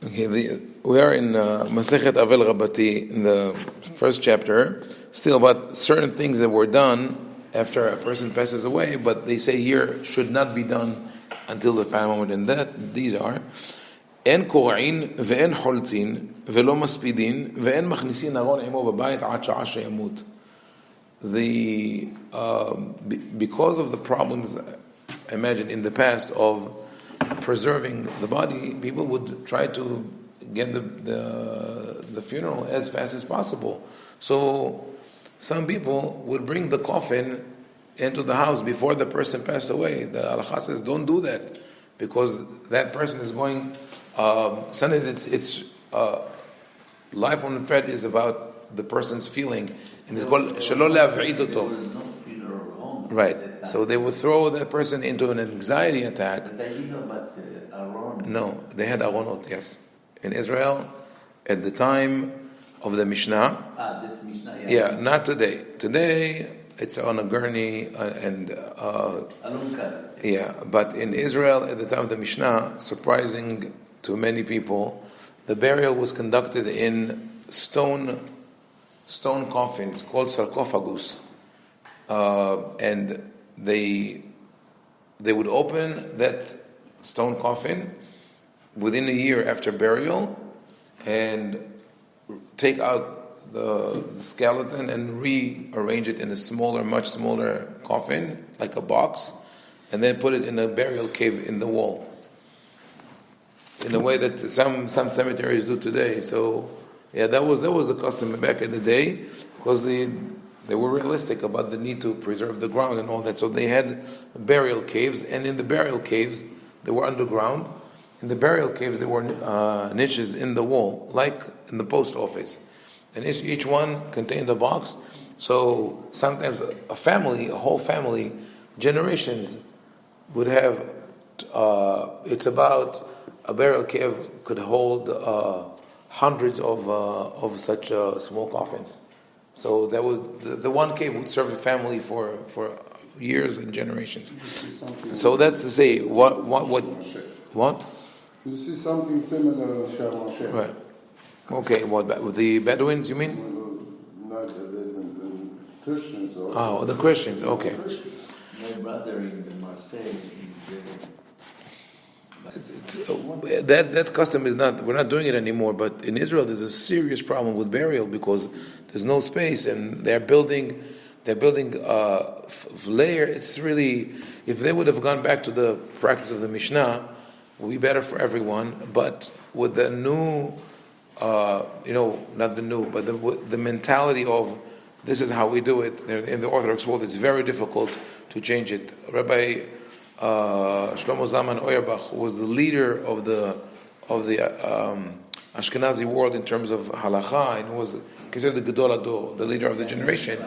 Okay, we are in Masechet Avel Rabbati in the first chapter, still about certain things that were done after a person passes away, but they say here should not be done until the final moment, and these are En קורעין ואין חולצין ולא מספידין ואין מכניסין ארון עמו בבית עד שעה שימות. Because of the problems, I imagine, in the past of preserving the body, people would try to get the funeral as fast as possible. So some people would bring the coffin into the house before the person passed away. The halakha says don't do that, because that person is going. Sometimes it's life on the thread is about the person's feeling, and it's called shelo le'av'id oto. Right. So they would throw that person into an anxiety attack. No, they had aronot, yes. In Israel, at the time of the Mishnah. Yeah, not today. Today, it's on a gurney but in Israel, at the time of the Mishnah, surprising to many people, the burial was conducted in stone coffins called sarcophagus. And they would open that stone coffin within a year after burial and take out the skeleton and rearrange it in a much smaller coffin, like a box, and then put it in a burial cave in the wall, in a way that some cemeteries do today. So yeah, that was the custom back in the day, because they were realistic about the need to preserve the ground and all that. So they had burial caves, and in the burial caves, they were underground. In the burial caves, there were niches in the wall, like in the post office. And each one contained a box. So sometimes a whole family, generations would have, it's about, a burial cave could hold hundreds of such small coffins. So that was the one cave would serve a family for years and generations. So that's to say what? You see something similar in Sharm el-Sheikh. Right. Okay. What with the Bedouins? You mean? Not the Bedouins, the Christians. The Christians. Okay. My brother in Marseille. That custom is not. We're not doing it anymore. But in Israel, there's a serious problem with burial because there's no space, and they're building layer. It's really, if they would have gone back to the practice of the Mishnah, it would be better for everyone. But with the new, not the new, but the mentality of this is how we do it in the Orthodox world, it's very difficult to change it. Rabbi Shlomo Zalman Auerbach, who was the leader of the Ashkenazi world in terms of halakha, and was considered the Gedol Ador, the leader of the generation.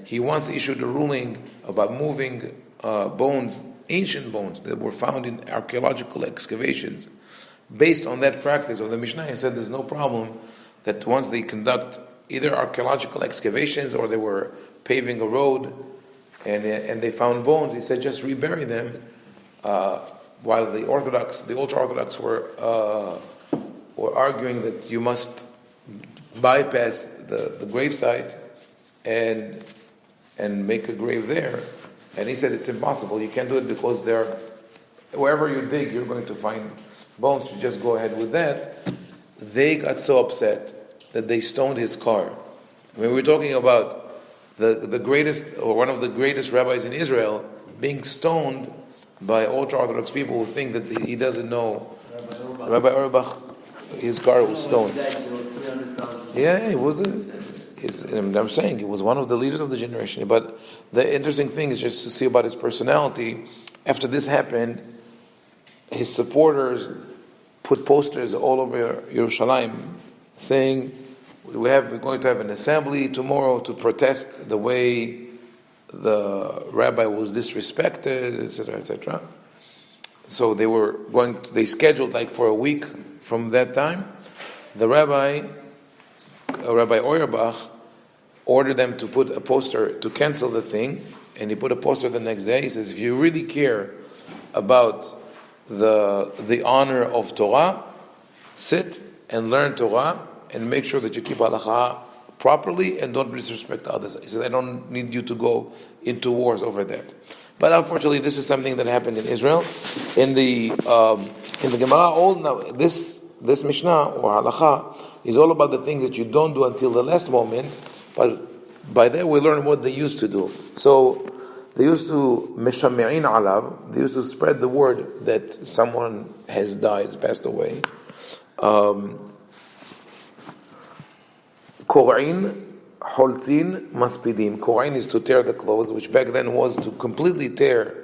He once issued a ruling about moving bones, ancient bones that were found in archaeological excavations. Based on that practice of the Mishnah, he said there's no problem that once they conduct either archaeological excavations or they were paving a road and they found bones, he said just rebury them, while the ultra-Orthodox were arguing that you must bypass the gravesite and make a grave there. And he said it's impossible. You can't do it because wherever you dig, you're going to find bones. You just go ahead with that. They got so upset that they stoned his car. I mean, we're talking about the greatest, or one of the greatest rabbis in Israel, being stoned by ultra-Orthodox people who think that he doesn't know. Rabbi Auerbach, his car was stoned. Yeah, he was. I'm saying he was one of the leaders of the generation. But the interesting thing is just to see about his personality. After this happened, his supporters put posters all over Yerushalayim saying, we're going to have an assembly tomorrow to protest the way the rabbi was disrespected, etc., etc. So they scheduled like for a week from that time. The Rabbi Auerbach, ordered them to put a poster to cancel the thing, and he put a poster the next day. He says, if you really care about the honor of Torah, sit and learn Torah and make sure that you keep halacha properly and don't disrespect others. He says, I don't need you to go into wars over that. But unfortunately, this is something that happened in Israel. In the Gemara, this Mishnah or halacha is all about the things that you don't do until the last moment. But by that we learn what they used to do. So they used to meshame'in alav. They used to spread the word that someone has died, passed away. Kor'in, holtzin, maspidin. Kor'in is to tear the clothes, which back then was to completely tear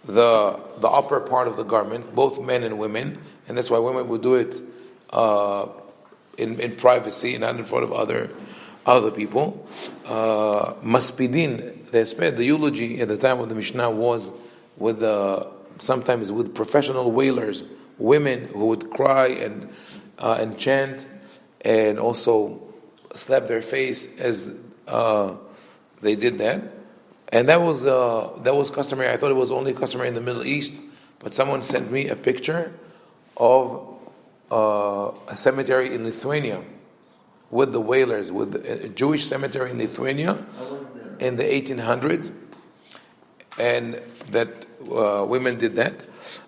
the upper part of the garment, both men and women, and that's why women would do it in privacy, not in front of other people. Maspidin, the eulogy at the time of the Mishnah was with sometimes with professional wailers, women who would cry and chant, and also slap their face as they did that. And that was customary. I thought it was only customary in the Middle East, but someone sent me a picture of a cemetery in Lithuania with the wailers, with a Jewish cemetery in Lithuania in the 1800s, and that women did that.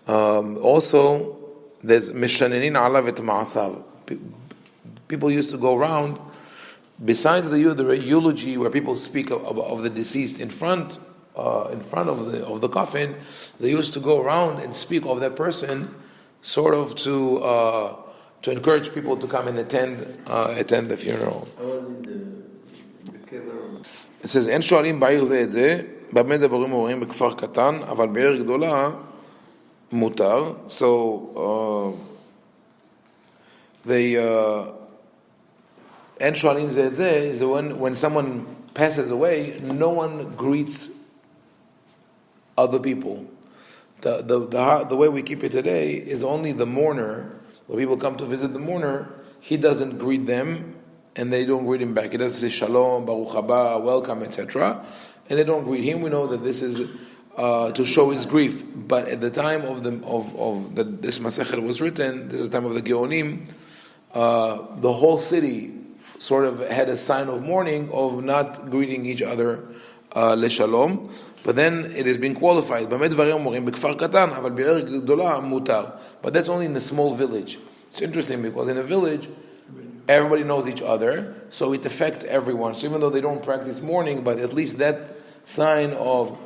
Also, there's Mishanenin Alav et Ma'asav. People used to go around, besides the eulogy where people speak of the deceased in front of the coffin, they used to go around and speak of that person, sort of to encourage people to come and attend the funeral. It says, אין שואלים בעיר זה את זה, במה דברים אומרים בכפר קטן, אבל בעיר גדולה מותר. So, אין שואלים זה את זה is when someone passes away, no one greets other people. The way we keep it today is only the mourner. When people come to visit the mourner, he doesn't greet them, and they don't greet him back. He doesn't say shalom, baruch haba, welcome, etc. And they don't greet him. We know that this is to show his grief. But at the time of this Masechet was written, this is the time of the Geonim, the whole city sort of had a sign of mourning of not greeting each other leshalom. But then it has been qualified. But that's only in a small village. It's interesting because in a village, everybody knows each other, so it affects everyone. So even though they don't practice mourning, but at least that sign of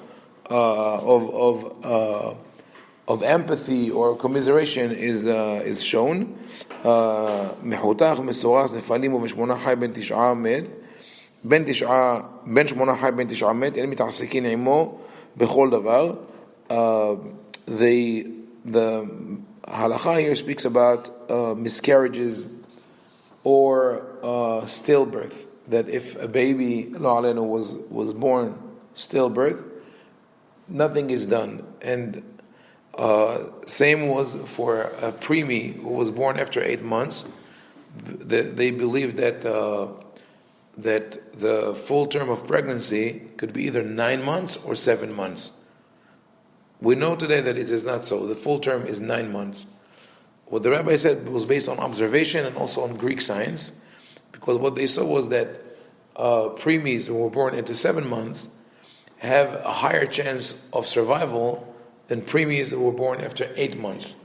empathy or commiseration is shown. מחותך מסורס נפלים ובשמונה חי בן תשעה מת בן שמונה חי בן תשעה מת אין מתעסקין עמו בכל דבר. The halacha here speaks about miscarriages or stillbirth, that if a baby was born stillbirth, nothing is done. And same was for a preemie who was born after 8 months. They believed that the full term of pregnancy could be either 9 months or 7 months. We know today that it is not so. The full term is 9 months. What the rabbi said was based on observation and also on Greek science, because what they saw was that preemies who were born into 7 months have a higher chance of survival than preemies who were born after 8 months.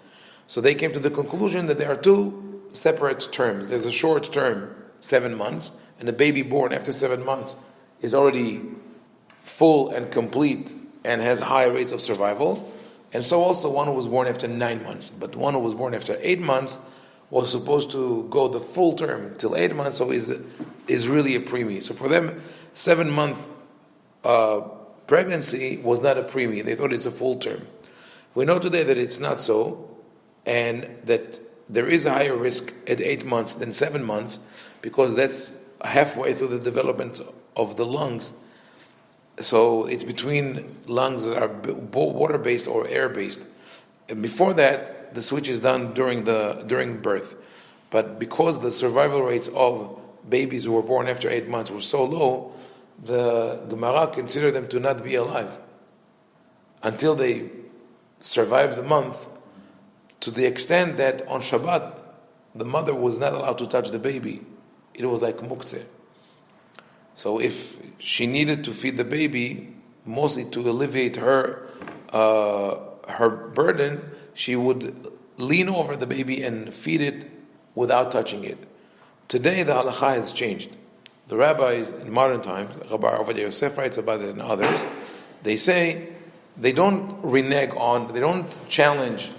So they came to the conclusion that there are two separate terms. There's a short term, 7 months, and a baby born after 7 months is already full and complete and has high rates of survival. And so also one who was born after 9 months. But one who was born after 8 months was supposed to go the full term till 8 months, so is really a preemie. So for them, 7 month pregnancy was not a preemie. They thought it's a full term. We know today that it's not so, and that there is a higher risk at 8 months than 7 months, because that's halfway through the development of the lungs. So it's between lungs that are water-based or air-based. And before that, the switch is done during birth. But because the survival rates of babies who were born after 8 months were so low, the Gemara considered them to not be alive until they survived the month, to the extent that on Shabbat the mother was not allowed to touch the baby. It was like muktzeh. So if she needed to feed the baby, mostly to alleviate her burden, she would lean over the baby and feed it without touching it. Today the halakha has changed. The rabbis in modern times, Rabbi Ovadia Yosef writes about it and others, they say they don't renege on, they don't challenge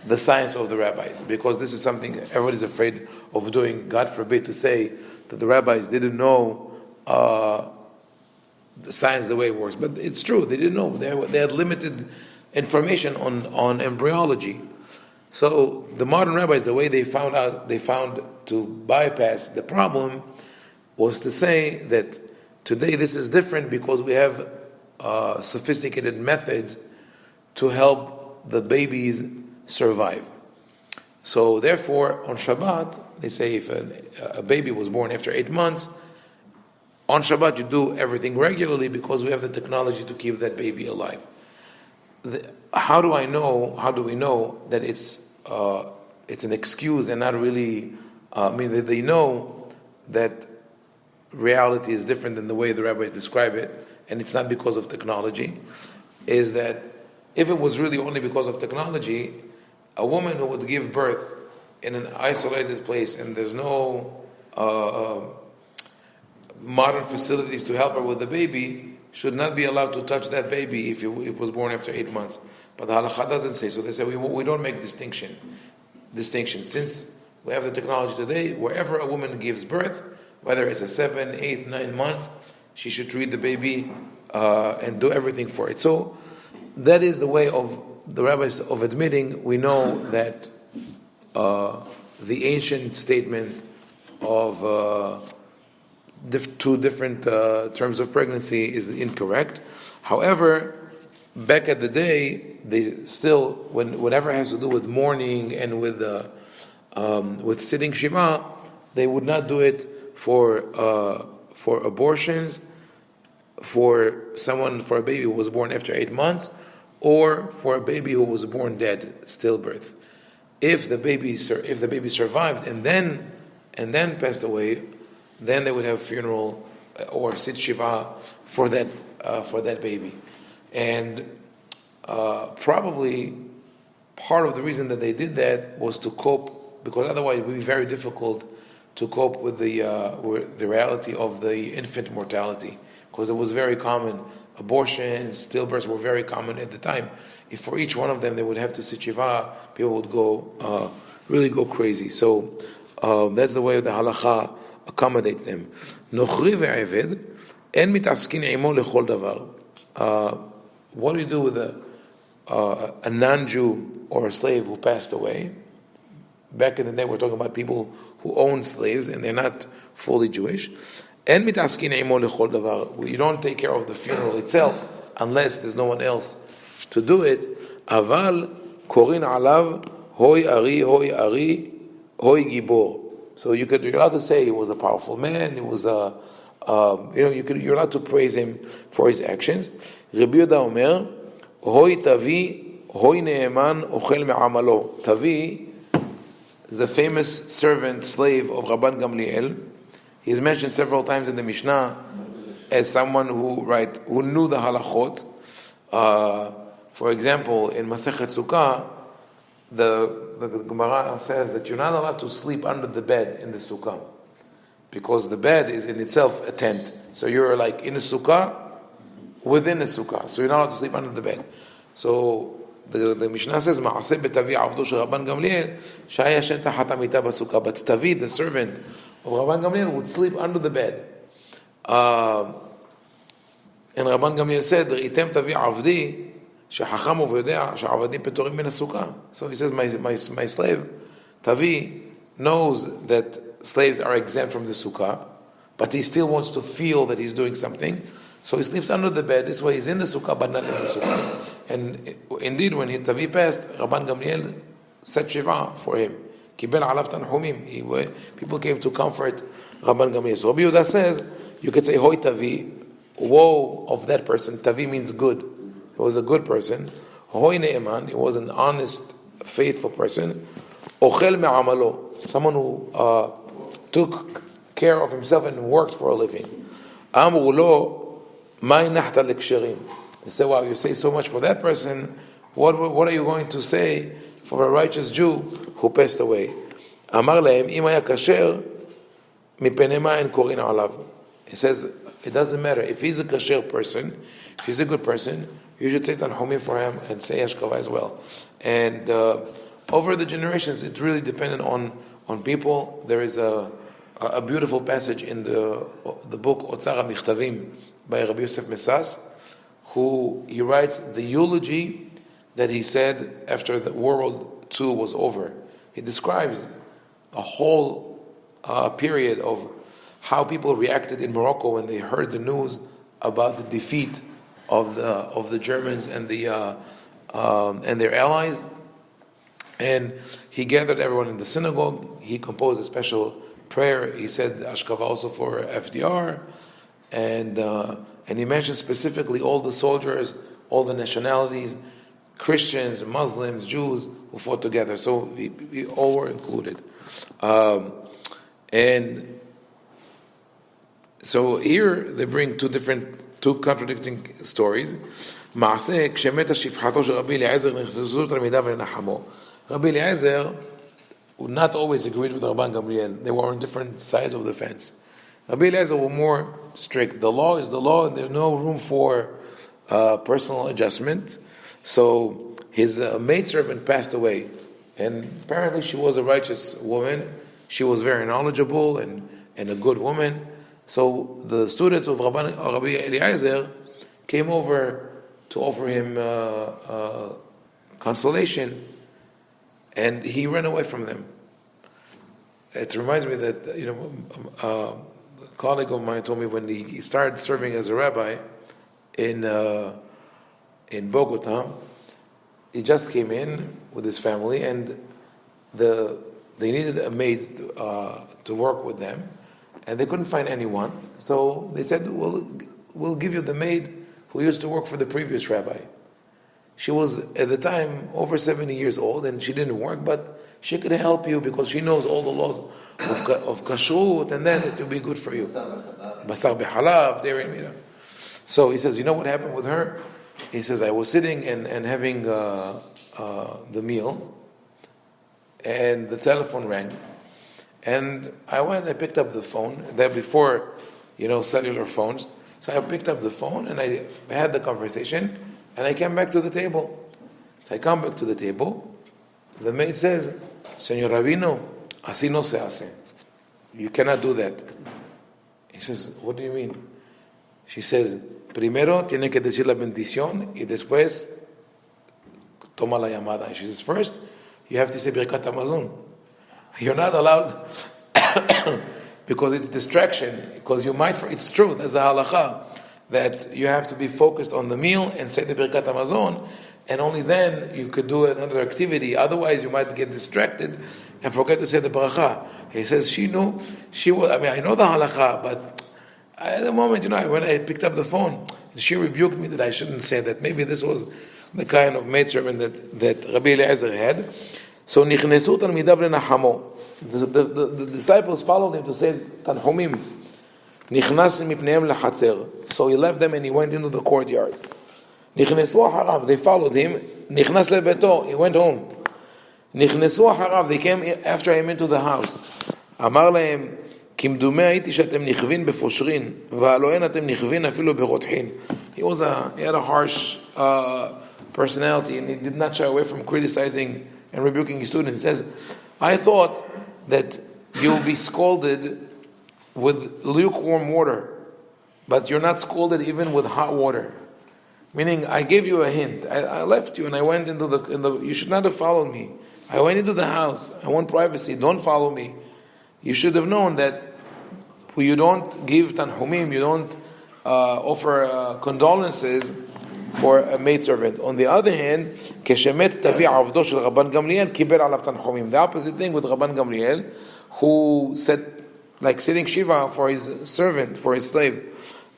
the science of the rabbis, because this is something everybody's afraid of doing. God forbid to say that the rabbis didn't know the science the way it works. But it's true, they didn't know. They had limited information on embryology. So the modern rabbis, the way they found to bypass the problem was to say that today this is different because we have sophisticated methods to help the babies survive. So therefore, on Shabbat, they say if a baby was born after 8 months, on Shabbat you do everything regularly because we have the technology to keep that baby alive. How do we know that it's an excuse and not really? That they know that reality is different than the way the rabbis describe it, and it's not because of technology. Is that if it was really only because of technology, a woman who would give birth in an isolated place and there's no modern facilities to help her with the baby should not be allowed to touch that baby if it was born after 8 months. But the halakha doesn't say so. They say we don't make distinction. Since we have the technology today, wherever a woman gives birth, whether it's a 7, 8, 9 months, she should treat the baby and do everything for it. So that is the way of the rabbis of admitting. We know that the ancient statement of two different terms of pregnancy is incorrect. However, back at the day, they still, whatever has to do with mourning and with sitting Shema, they would not do it for abortions, for a baby who was born after 8 months, or for a baby who was born dead, stillbirth. If the baby survived and then passed away, then they would have funeral or sit shiva for that baby. And probably part of the reason that they did that was to cope, because otherwise it would be very difficult to cope with the reality of the infant mortality, because it was very common. Abortions, stillbirths were very common at the time. If for each one of them they would have to sit shiva, people would really go crazy. So that's the way the halakha accommodates them. Nochri ve'eved en mitaskin imo lechol davar. What do you do with a non-Jew or a slave who passed away? Back in the day, we're talking about people who own slaves and they're not fully Jewish. En mitaskin imo lechol davar. You don't take care of the funeral itself unless there's no one else to do it. Aval korin alav hoy ari hoy gibor. So you're allowed to say he was a powerful man. He was you're allowed to praise him for his actions. Rabbi Yehuda Omer, hoy tavi, hoy ne'eman, ochel me'amalo. Tavi is the famous servant, slave of Rabban Gamliel. He's mentioned several times in the Mishnah as someone who knew the halachot. For example, in Masechet Sukkah, the Gemara says that you're not allowed to sleep under the bed in the sukkah, because the bed is in itself a tent. So you're like in a sukkah within a sukkah. So you're not allowed to sleep under the bed. So the Mishnah says, "Ma'aseh betavi avdo shel Rabban Gamliel shaya shen tachat hamita basukkah." But Tavi, the servant of Rabban Gamliel, would sleep under the bed. And Rabban Gamliel said, "Reitem tavi avdi." So he says, my slave, Tavi, knows that slaves are exempt from the sukkah, but he still wants to feel that he's doing something. So he sleeps under the bed. This way he's in the sukkah, but not in the sukkah. And indeed, when Tavi passed, Rabban Gamliel set shiva for him. Kibel alav tanhumim. People came to comfort Rabban Gamliel. So Rabbi Yehuda says, you could say, Hoy Tavi, woe of that person. Tavi means good. He was a good person. Hoy ne'eman, he was an honest, faithful person. ochel me'amalo, someone who took care of himself and worked for a living. Amru lo, mai nahta leksherim. They said, wow, you say so much for that person, what are you going to say for a righteous Jew who passed away? Amar lehem, im haya kasher, mipnei ma en korin alav. He says, it doesn't matter. If he's a kasher person, if he's a good person, you should say tanhumim for him and say hashkava as well. And over the generations, it really depended on people. There is a beautiful passage in the book Otzar HaMichtavim by Rabbi Yosef Mesas, he writes the eulogy that he said after the World II was over. He describes a whole period of how people reacted in Morocco when they heard the news about the defeat of the Germans and their allies. And he gathered everyone in the synagogue. He composed a special prayer. He said Ashkava also for FDR, and he mentioned specifically all the soldiers, all the nationalities, Christians, Muslims, Jews who fought together. So we all were included. And so here they bring two contradicting stories. מעשה, כשמתה שפחתו של רבי אליעזר נכנסו תלמידיו לנחמו. Rabbi Eliezer would not always agree with Rabban Gamliel. They were on different sides of the fence. Rabbi Eliezer were more strict. The law is the law, and there's no room for personal adjustment. So his maidservant passed away, and apparently she was a righteous woman. She was very knowledgeable and a good woman. So the students of Rabbi Eliezer came over to offer him consolation, and he ran away from them. It reminds me that a colleague of mine told me when he started serving as a rabbi in Bogota, he just came in with his family, and they needed a maid to work with them, and they couldn't find anyone. So they said, "We'll give you the maid who used to work for the previous rabbi." She was, at the time, over 70 years old, and she didn't work, but she could help you because she knows all the laws of kashrut, and then it will be good for you. Basar b'halav, dairy. So he says, you know what happened with her? He says, I was sitting and having the meal, and the telephone rang, and I picked up the phone. That before, cellular phones. So I picked up the phone, and I had the conversation, and I came back to the table. So I come back to the table. The maid says, Señor Rabino, así no se hace. You cannot do that. He says, what do you mean? She says, primero tiene que decir la bendición y después toma la llamada. She says, first, you have to say Birkat Hamazon. You're not allowed because it's distraction. Because you might, it's true, that's the halacha, that you have to be focused on the meal and say the Birkat Hamazon, and only then you could do another activity. Otherwise, you might get distracted and forget to say the bracha. He says she knew, I know the halacha, but at the moment, when I picked up the phone, she rebuked me that I shouldn't say that. Maybe this was the kind of maidservant that Rabbi Eliezer had. So, nichnesu talmidav lenachamo. The disciples followed him to say tanhumim. Nichnas mipneim lehatzer. So he left them and he went into the courtyard. Nichnesu harav. They followed him. Nichnas lebeto. He went home. Nichnesu harav. They came after him into the house. Amar lehem, כמדומה הייתי שאתם נכווין בפושרין, והלא אין אתם נכווין אפילו ברותחין. He had a harsh personality, and he did not shy away from criticizing and rebuking his students. He says, I thought that you'll be scolded with lukewarm water, but you're not scolded even with hot water. Meaning, I gave you a hint. I left you and I went into the you should not have followed me. I went into the house. I want privacy. Don't follow me. You should have known that you don't give tanhumim, you don't offer condolences for a maidservant. On the other hand, כשמת תביא עבדו של רבן גמליאל, קיבל עליו תנחומים. The opposite thing with Rabban Gamliel, who said, like sitting shiva for his servant, for his slave.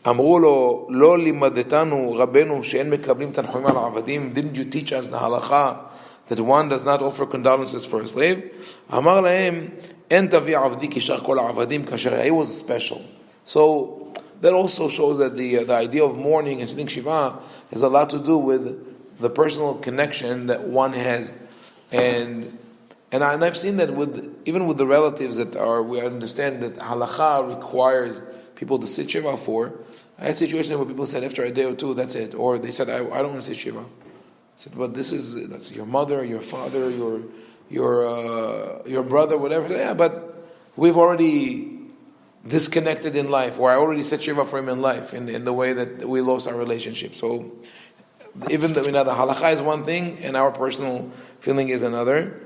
אמרו לו, לא לימדתנו רבנו שאין מקבלים תנחומים על העבדים. Didn't you teach us the halacha that one does not offer condolences for a slave. Amar lahem en tavi avdi kishar kol avadim kasher. He was special. So that also shows that the idea of mourning and sitting shiva has a lot to do with the personal connection that one has, and I've seen that even with the relatives that are, we understand that halacha requires people to sit shiva for. I had situations where people said after a day or two, that's it, or they said I don't want to sit shiva. I said, but that's your mother, your father, your brother, whatever. Yeah, but we've already disconnected in life, or I already set shiva for him in life, in the way that we lost our relationship. So even the halacha is one thing, and our personal feeling is another.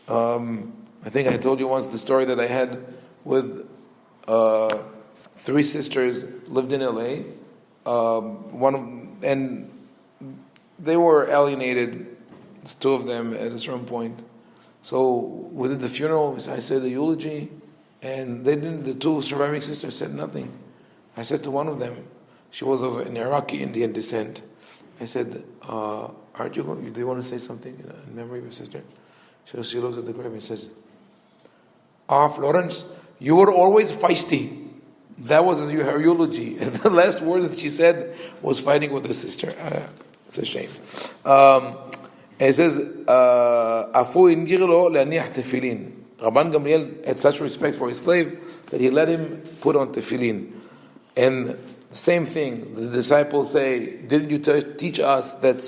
I think I told you once the story that I had with 3 sisters lived in LA. And they were alienated. It's 2 of them at a certain point. So we did the funeral. I said the eulogy, and they didn't. The 2 surviving sisters said nothing. I said to one of them, she was of an Iraqi Indian descent. I said, "Aren't you going? Do you want to say something in memory of your sister?" So she looks at the grave and says, Florence, you were always feisty. That was her eulogy. And the last word that she said was fighting with her sister. It's a shame. It says, Afu ingirlo le'aniach tefillin. Rabban Gamliel had such respect for his slave that he let him put on tefillin. And the same thing, the disciples say, didn't you teach us that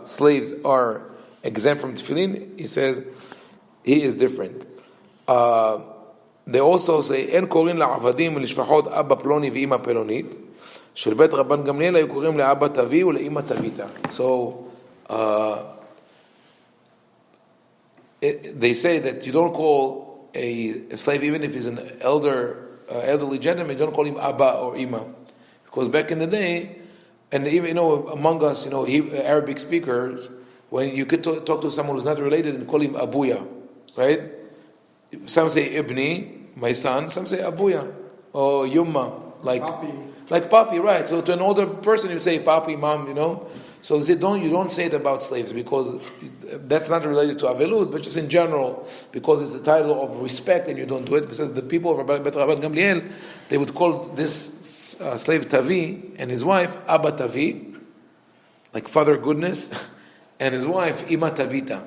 slaves are exempt from tefillin? He says, he is different. They also say, אין קוראים לעבדים ולשפחות אבא פלוני ואמא פלונית, של בית רבן גמליאל היו קוראים לאבא תבי ולאמא תביתה. So, they say that you don't call a slave, even if he's an elderly gentleman, you don't call him Abba or Ima. Because back in the day, and even, among us, Arabic speakers, when you could talk to someone who's not related and call him Abuya, right? Some say Ibni, my son, some say Abuya, or Yumma, like Papi, right? So to an older person, you say Papi, Mom, So you don't say it about slaves, because that's not related to Avelut, but just in general, because it's a title of respect and you don't do it. Because the people of Bet Rabban Gamliel, they would call this slave Tavi and his wife Abba Tavi, like father goodness, and his wife Ima Tabita,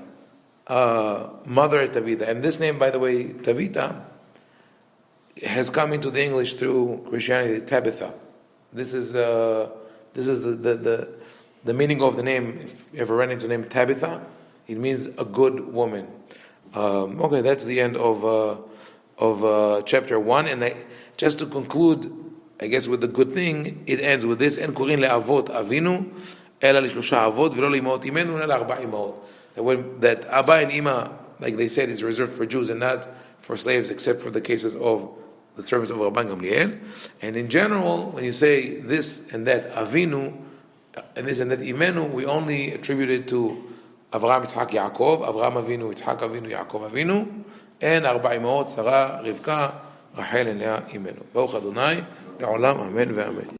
mother Tabita. And this name, by the way, Tabita, has come into the English through Christianity, Tabitha. This is the meaning of the name. If you ever ran into the name Tabitha, it means a good woman. Okay, that's the end of chapter 1. And just to conclude, I guess with the good thing, it ends with this: "En korin le'avot avinu, ela lishlosha avot, v'lo le'imot imenu, ela arba imot." That Abba and Ima, like they said, is reserved for Jews and not for slaves, except for the cases of the servants of Rabban Gamliel. And in general, when you say this and that Avinu, and this and that Imenu, we only attribute it to Avraham, Yitzhak, Yaakov, Avraham Avinu, Yitzhak Avinu, Yaakov Avinu, and Arba Imot, Sarah, Rivka, Rachel, and Leah Imenu. Baruch Adonai, Le'olam, Amen ve'amen.